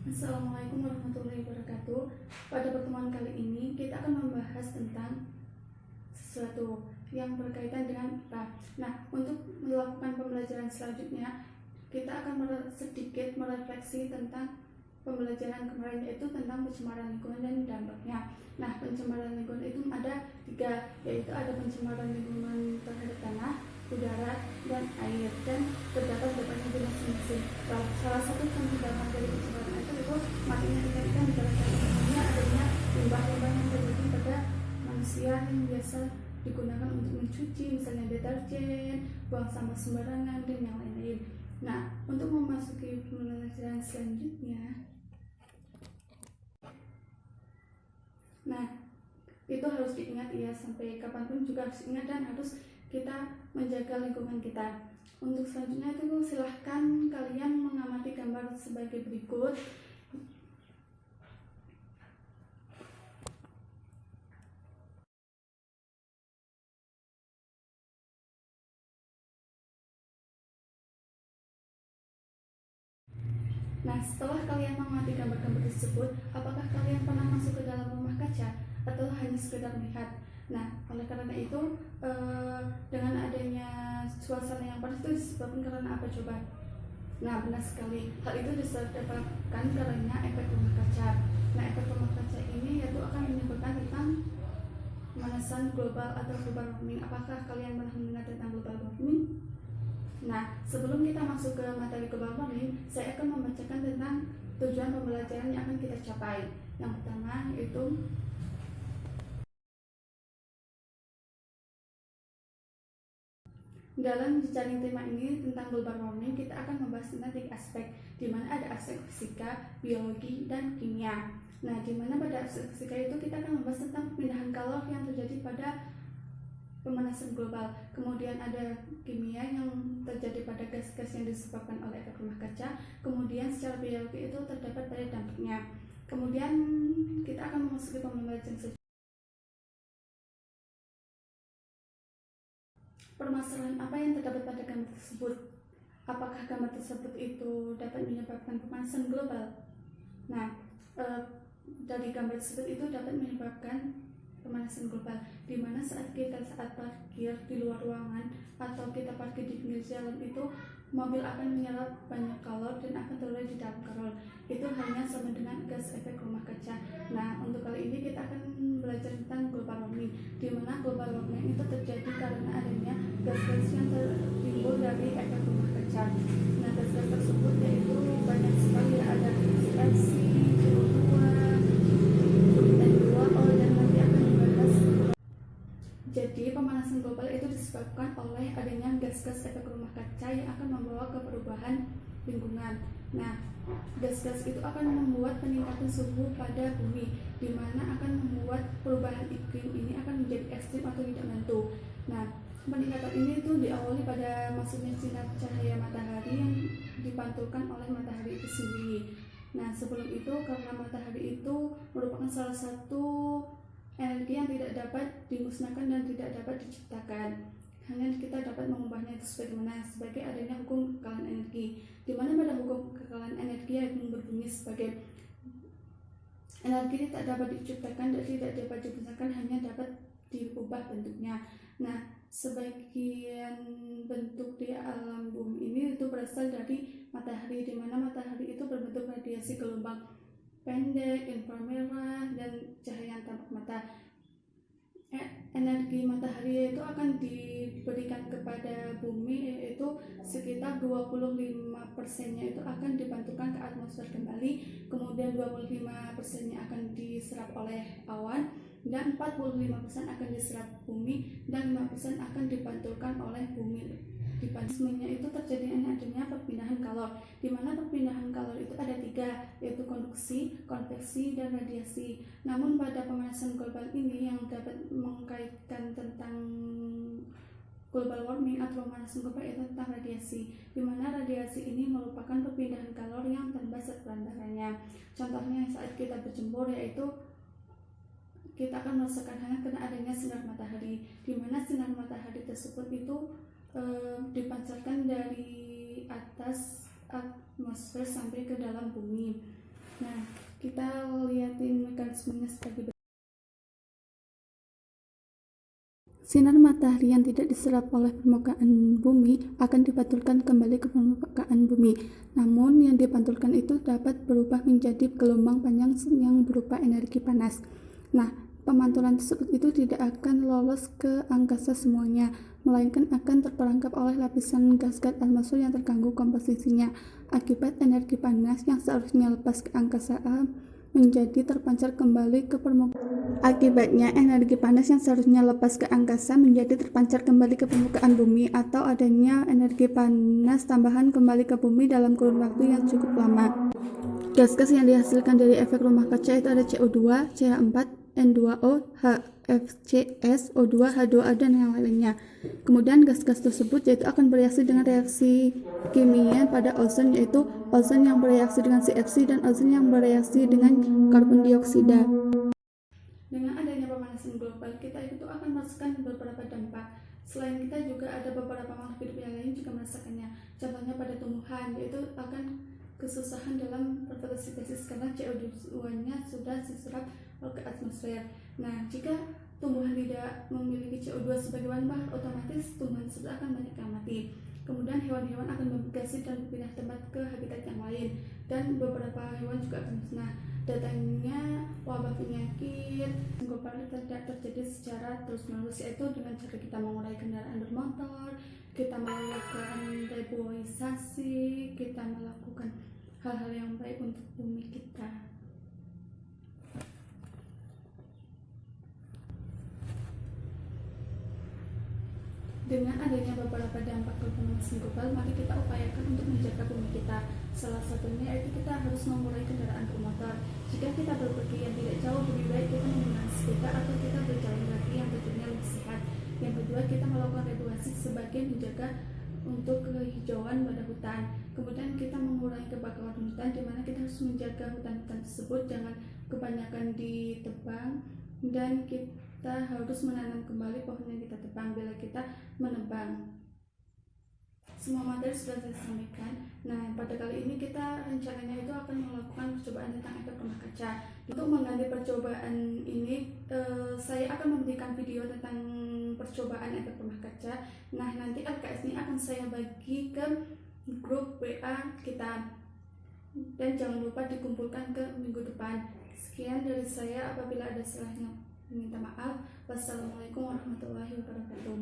Assalamualaikum warahmatullahi wabarakatuh. Pada pertemuan kali ini kita akan membahas tentang sesuatu yang berkaitan dengan IPA. Nah, untuk melakukan pembelajaran selanjutnya, kita akan sedikit merefleksi tentang pembelajaran kemarin, yaitu tentang pencemaran lingkungan dan dampaknya. Nah, pencemaran lingkungan itu ada tiga, yaitu ada pencemaran lingkungan terhadap tanah, udara, dan air, dan terdapat beberapa masing-masing. Salah satu contoh dampak dari pencemaran itu matinya ikan-ikan di dalam adanya limbah-limbah yang terjadi pada manusia yang biasa digunakan untuk mencuci, misalnya deterjen, buang sampah sembarangan, dan yang lain-lain. Nah, untuk memasuki pembelajaran selanjutnya, itu harus diingat ya, sampai kapanpun juga harus ingat dan harus kita menjaga lingkungan kita. Untuk selanjutnya itu silahkan kalian mengamati gambar sebagai berikut. Nah, setelah kalian mengamati gambar-gambar tersebut, apakah kalian pernah masuk ke dalam rumah kaca atau hanya sekedar melihat? Nah, oleh karena itu, dengan adanya suasana yang panas itu disebabkan karena apa coba? Nah, benar sekali. Hal itu disebabkan karena efek rumah kaca. Nah, efek rumah kaca ini yaitu akan menyebabkan tentang pemanasan global atau global warming. Apakah kalian pernah mendengar tentang global warming? Nah, sebelum kita masuk ke materi global warming, saya akan membacakan tentang tujuan pembelajaran yang akan kita capai. Yang pertama yaitu dalam jejaring tema ini tentang global warming, kita akan membahas tentang tiga aspek, di mana ada aspek fisika, biologi, dan kimia. Nah, di mana pada aspek fisika itu kita akan membahas tentang perpindahan kalor yang terjadi pada pemanasan global. Kemudian ada kimia yang terjadi pada gas-gas yang disebabkan oleh efek rumah kaca. Kemudian secara biologi itu terdapat pada dampaknya. Kemudian kita akan memasuki pembelajaran selanjutnya. Permasalahan apa yang terdapat pada gambar tersebut? Apakah gambar tersebut itu dapat menyebabkan pemanasan global? Nah, dari gambar tersebut itu dapat menyebabkan pemanasan global, di mana saat parkir di luar ruangan atau kita parkir di pinggir jalan itu mobil akan menyerap banyak kalor dan akan terlalu di dalam kalor. Itu hanya sama dengan gas efek rumah kaca. Nah, untuk kali ini kita akan belajar tentang global warming, di mana global warming itu terjadi karena adanya gas-gas yang tertimbul dari efek rumah kaca. Nah, gas-gas tersebut yaitu banyak sekali, ada CO2, jadi pemanasan global itu disebabkan oleh adanya gas-gas efek rumah kaca yang akan membawa ke perubahan lingkungan. Nah, gas-gas itu akan membuat peningkatan suhu pada bumi, di mana akan membuat perubahan iklim ini akan menjadi ekstrim atau tidak menentu. Nah, peningkatan ini itu diawali pada masuknya sinar cahaya matahari yang dipantulkan oleh matahari itu sendiri. Nah, sebelum itu karena matahari itu merupakan salah satu energi yang tidak dapat dimusnahkan dan tidak dapat diciptakan. Hanya kita dapat mengubahnya itu sebagai adanya hukum kekalahan energi, di mana pada hukum kekalahan energi yang berbunyi sebagai energi tidak dapat diciptakan dan tidak dapat dimusnahkan, hanya dapat diubah bentuknya. Nah, sebagian bentuk di alam bumi ini itu berasal dari matahari, di mana matahari itu berbentuk radiasi gelombang pendek, inframerah, dan cahaya tanpa mata. Energi matahari itu akan diberikan kepada bumi, yaitu sekitar 25%-nya itu akan dipantulkan ke atmosfer kembali, kemudian 25%-nya akan diserap oleh awan, dan 45% akan diserap bumi, dan 5% akan dipantulkan oleh bumi. Di panismenya itu terjadi adanya perpindahan kalor, di mana perpindahan kalor itu ada tiga, yaitu konduksi, konveksi, dan radiasi. Namun pada pemanasan global ini yang dapat mengkaitkan tentang global warming atau pemanasan global itu tentang radiasi, di mana radiasi ini merupakan perpindahan kalor yang terbesar perantaranya. Contohnya saat kita berjemur, yaitu kita akan merasakan hangat karena adanya sinar matahari, di mana sinar matahari tersebut itu dipancarkan dari atas atmosfer sampai ke dalam bumi. mekanismenya sebagai berikut. Sinar matahari yang tidak diserap oleh permukaan bumi akan dipantulkan kembali ke permukaan bumi. Namun yang dipantulkan itu dapat berubah menjadi gelombang panjang yang berupa energi panas. Nah, pemantulan tersebut itu tidak akan lolos ke angkasa semuanya, melainkan akan terperangkap oleh lapisan gas-gas atmosfer yang terganggu komposisinya. Akibat energi panas yang seharusnya lepas ke angkasa menjadi terpancar kembali ke permukaan. Akibatnya, energi panas yang seharusnya lepas ke angkasa menjadi terpancar kembali ke permukaan bumi, atau adanya energi panas tambahan kembali ke bumi dalam kurun waktu yang cukup lama. Gas-gas yang dihasilkan dari efek rumah kaca itu ada CO2, CH4, N2O, HFCS, O2, H2O, dan yang lainnya. Kemudian gas-gas tersebut yaitu akan bereaksi dengan reaksi kimia pada ozon, yaitu ozon yang bereaksi dengan CFC dan ozon yang bereaksi dengan karbon dioksida. Dengan adanya pemanasan global, kita itu akan merasakan beberapa dampak. Selain kita juga ada beberapa makhluk hidup yang lain juga merasakannya. Contohnya pada tumbuhan, yaitu akan kesusahan dalam fotosintesis karena CO2-nya sudah diserap ke atmosfer. Nah, jika tumbuhan tidak memiliki CO2 sebagai bahan bakar, otomatis tumbuhan tersebut akan banyak yang mati. Kemudian hewan-hewan akan bermigrasi dan berpindah tempat ke habitat yang lain, dan beberapa hewan juga akan musnah. Datangnya wabah penyakit global tidak terjadi secara terus-menerus, yaitu dengan cara kita mengurangi kendaraan bermotor, kita melakukan reboisasi, kita melakukan hal-hal yang baik untuk bumi kita. Dengan adanya beberapa dampak pemanasan global, mari kita upayakan untuk menjaga bumi kita. Salah satunya yaitu kita harus mengurangi kendaraan bermotor. Jika kita berpergian yang tidak jauh, lebih baik kita menggunakan sepeda atau kita berjalan kaki yang tentunya lebih sehat. Yang kedua, kita melakukan reboisasi sebagai menjaga untuk kehijauan pada hutan. Kemudian kita mengurangi kebakaran hutan, di mana kita harus menjaga hutan-hutan tersebut jangan kebanyakan ditebang, dan kita harus menanam kembali pohon yang kita tebang bila kita menebang. Semua materi sudah saya sampaikan. Nah, pada kali ini kita rencananya itu akan melakukan percobaan tentang efek rumah kaca. Untuk mengganti percobaan ini, saya akan memberikan video tentang percobaan efek rumah kaca. Nah, nanti LKS ini akan saya bagi ke grup WA kita, dan jangan lupa dikumpulkan ke minggu depan. Sekian dari saya, apabila ada salahnya minta maaf. Wassalamualaikum warahmatullahi wabarakatuh.